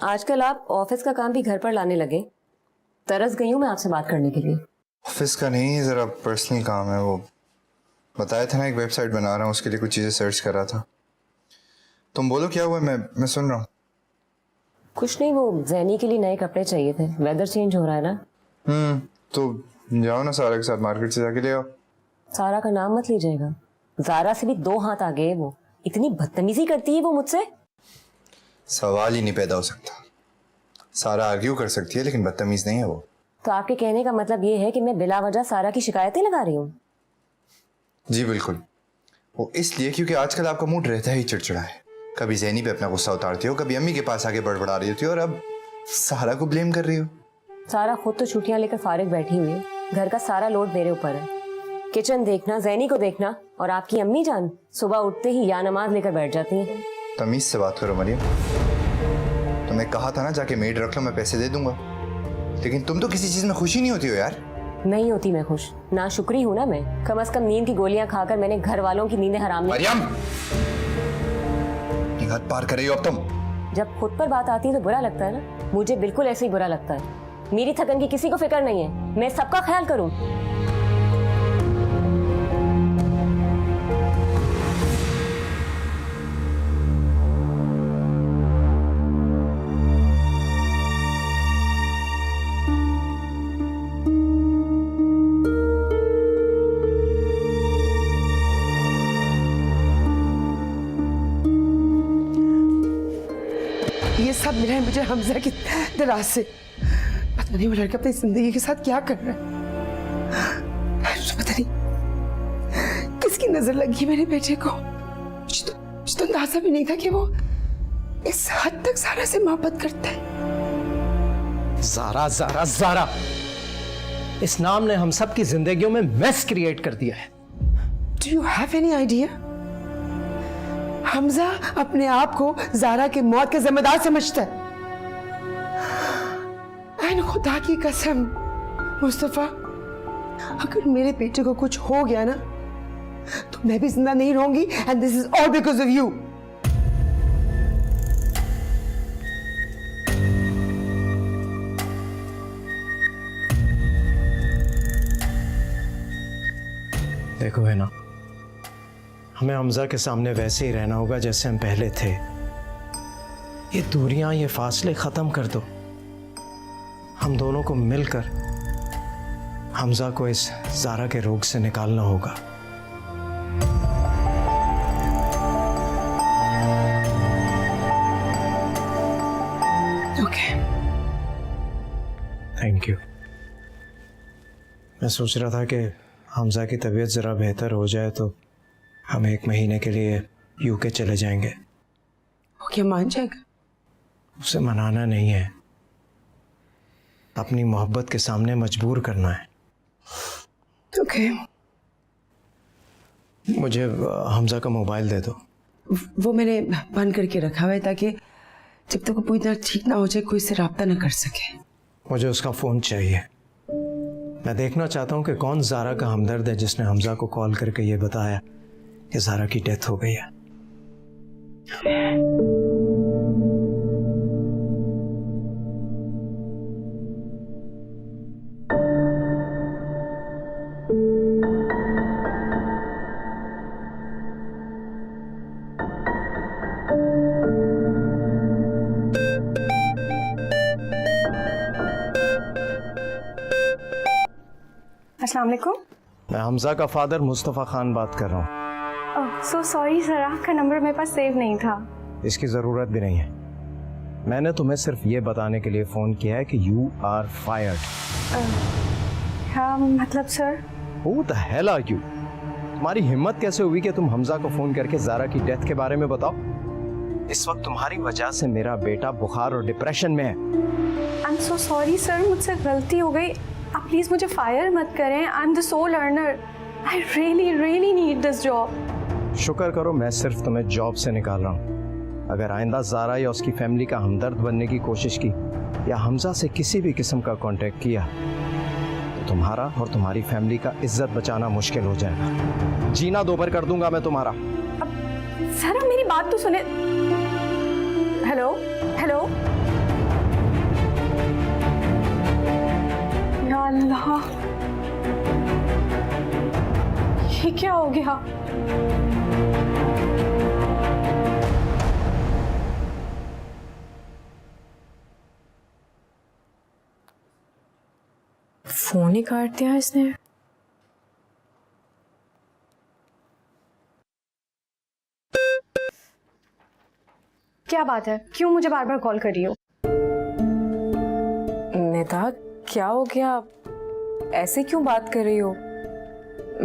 आजकल आप ऑफिस का काम भी घर पर लाने लगे। तरस गई हूँ मैं आपसे बात करने के लिए। ऑफिस का नहीं, ज़रा पर्सनल काम है। वो बताया था ना, एक वेबसाइट बना रहा हूँ, उसके लिए कुछ चीज़ें सर्च कर रहा था। तुम बोलो क्या हुआ? मैं सुन रहा हूँ। कुछ नहीं, वो जैनी के लिए नए कपड़े चाहिए थे। वेदर चेंज हो रहा है ना। तो जाओ ना सारा के साथ मार्केट से जाके ले आओ। सारा का नाम मत लीजिएगा, जारा से भी 2 हाथ आगे है वो। इतनी बदतमीजी करती है वो मुझसे। सवाल ही नहीं पैदा हो सकता। सारा आर्ग्यू कर सकती है लेकिन बदतमीज नहीं है वो। तो आपके कहने का मतलब ये है कि मैं बिला वजह सारा की शिकायतें लगा रही हूँ? जी बिल्कुल। वो इसलिए क्योंकि आजकल आपका मूड रहता ही चिड़चिड़ा है। कभी जैनी पे अपना गुस्सा उतारती हो, कभी अम्मी के पास आके बड़बड़ा रही होती हो, और अब सारा को ब्लेम कर रही हो। सारा खुद तो छुट्टियां लेकर फारिग बैठी हुई है। घर का सारा लोड मेरे ऊपर है। किचन देखना, जैनी को देखना, और आपकी अम्मी जान सुबह उठते ही या नमाज लेकर बैठ जाती हैं। तमीज से बात करो मरियम। तुम्हें कहा था ना जाके मेड रख लो, मैं पैसे दे दूंगा। लेकिन तुम तो किसी चीज में खुशी नहीं होती हो यार। नहीं होती मैं खुश, ना शुक्री हूँ ना मैं। कम से कम नींद की गोलियां खाकर मैंने घर वालों की नींदें हराम नहीं। मरियम, हद पार कर रही हो अब तुम। जब खुद पर बात आती है तो बुरा लगता है ना। मुझे बिल्कुल ऐसे ही बुरा लगता है। मेरी थकन की किसी को फिक्र नहीं है, मैं सबका ख्याल करूं। ये सब मिला है मुझे हमजा की दराज से। पता नहीं वो लड़का अपनी जिंदगी के साथ क्या कर रहा है। मुझे पता नहीं किसकी नजर लगी मेरे बेटे को। मुझे तो अंदाजा भी नहीं था कि वो इस हद तक सारा से मोहब्बत करता है। ज़ारा ज़ारा ज़ारा, इस नाम ने हम सब की जिंदगियों में मैस क्रिएट कर दिया है। Do you have any idea? Hamza अपने आप को ज़ारा के मौत के जिम्मेदार समझता है। खुदा की कसम मुस्तफा, अगर मेरे बेटे को कुछ हो गया ना तो मैं भी जिंदा नहीं रहूंगी। And this is all because of you. देखो है ना, हमें हमजा के सामने वैसे ही रहना होगा जैसे हम पहले थे। ये दूरियां, ये फासले खत्म कर दो। हम दोनों को मिलकर हमजा को इस ज़ारा के रोग से निकालना होगा। Okay, thank you. मैं सोच रहा था कि हमजा की तबीयत ज़रा बेहतर हो जाए तो हम 1 महीने के लिए यूके चले जाएंगे। वो क्या मान जाएगा? उसे मनाना नहीं है, अपनी मोहब्बत के सामने मजबूर करना है। ओके, मुझे हमजा का मोबाइल दे दो। वो मैंने बंद करके रखा हुआ है ताकि जब तक वो पूरी तरह ठीक ना हो जाए कोई से राब्ता ना कर सके। मुझे उसका फ़ोन चाहिए। मैं देखना चाहता हूँ कि कौन ज़ारा का हमदर्द है जिसने हमजा को कॉल करके ये बताया कि ज़ारा की डेथ हो गई है। अस्सलाम वालेकुम। मैं हमजा का फादर मुस्तफ़ा खान बात कर रहा हूँ। सो सॉरी सर, आपका नंबर मेरे पास सेव नहीं था। इसकी ज़रूरत भी नहीं है। मैंने तुम्हें सिर्फ ये बताने के लिए फ़ोन किया है कि यू आर फायर्ड। क्या मतलब sir? Who the hell are you? तुम्हारी हिम्मत कैसे हुई कि तुम हमजा को फ़ोन करके ज़ारा की डेथ के बारे में बताओ? इस वक्त तुम्हारी वजह से मेरा बेटा बुखार और डिप्रेशन में है। I am so sorry sir, मुझसे गलती हो गई। आप प्लीज़ मुझे फायर मत करें। I am the soul earner. I really really need this job. शुक्र करो मैं सिर्फ तुम्हें जॉब से निकाल रहा हूँ। अगर आइंदा ज़ारा या उसकी फैमिली का हमदर्द बनने की कोशिश की या हमजा से किसी भी किस्म का कांटेक्ट किया तो तुम्हारा और तुम्हारी फैमिली का इज्जत बचाना मुश्किल हो जाएगा। जीना दोभर कर दूंगा मैं तुम्हारा। सर मेरी बात तो सुने। हेलो हेलो अल्लाह, ये क्या हो गया? फोन ही काट दिया इसने। क्या बात है, क्यों मुझे बार बार कॉल कर रही हो? निदा, क्या हो गया? ऐसे क्यों बात कर रही हो?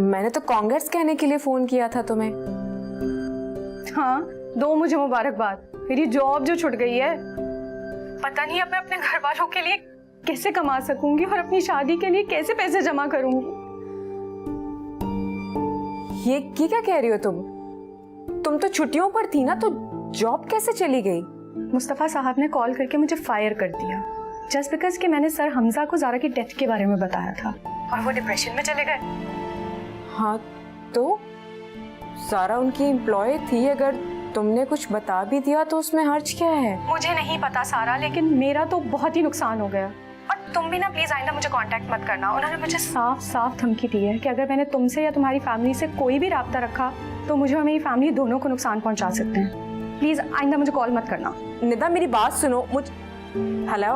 मैंने तो कांग्रेस कहने के लिए फोन किया था तुम्हें। हाँ, दो मुझे मुबारकबाद, मेरी जॉब जो छूट गई है। पता नहीं अब मैं अपने घर वालों के लिए कैसे कमा सकूंगी और अपनी शादी के लिए कैसे पैसे जमा करूंगी। ये क्या कह रही हो तुम तो छुट्टियों पर थी ना, तो जॉब कैसे चली गई? मुस्तफ़ा साहब ने कॉल करके मुझे फायर कर दिया जस्ट बिकॉज कि मैंने सर हमजा को ज़ारा की डेथ के बारे में बताया था और वो डिप्रेशन में चले गए। हाँ, तो ज़ारा उनकी एम्प्लॉय थी, अगर तुमने कुछ बता भी दिया तो उसमें हर्ज क्या है? मुझे नहीं पता सारा, लेकिन मेरा तो बहुत ही नुकसान हो गया। और तुम भी ना प्लीज आइंदा मुझे कांटेक्ट मत करना। उन्होंने मुझे साफ साफ धमकी दी है कि अगर मैंने तुमसे या तुम्हारी फैमिली से कोई भी राब्ता रखा तो मुझे और मेरी फैमिली दोनों को नुकसान पहुंचा सकते हैं। प्लीज आइंदा मुझे कॉल मत करना। निदा, मेरी बात सुनो। हेलो,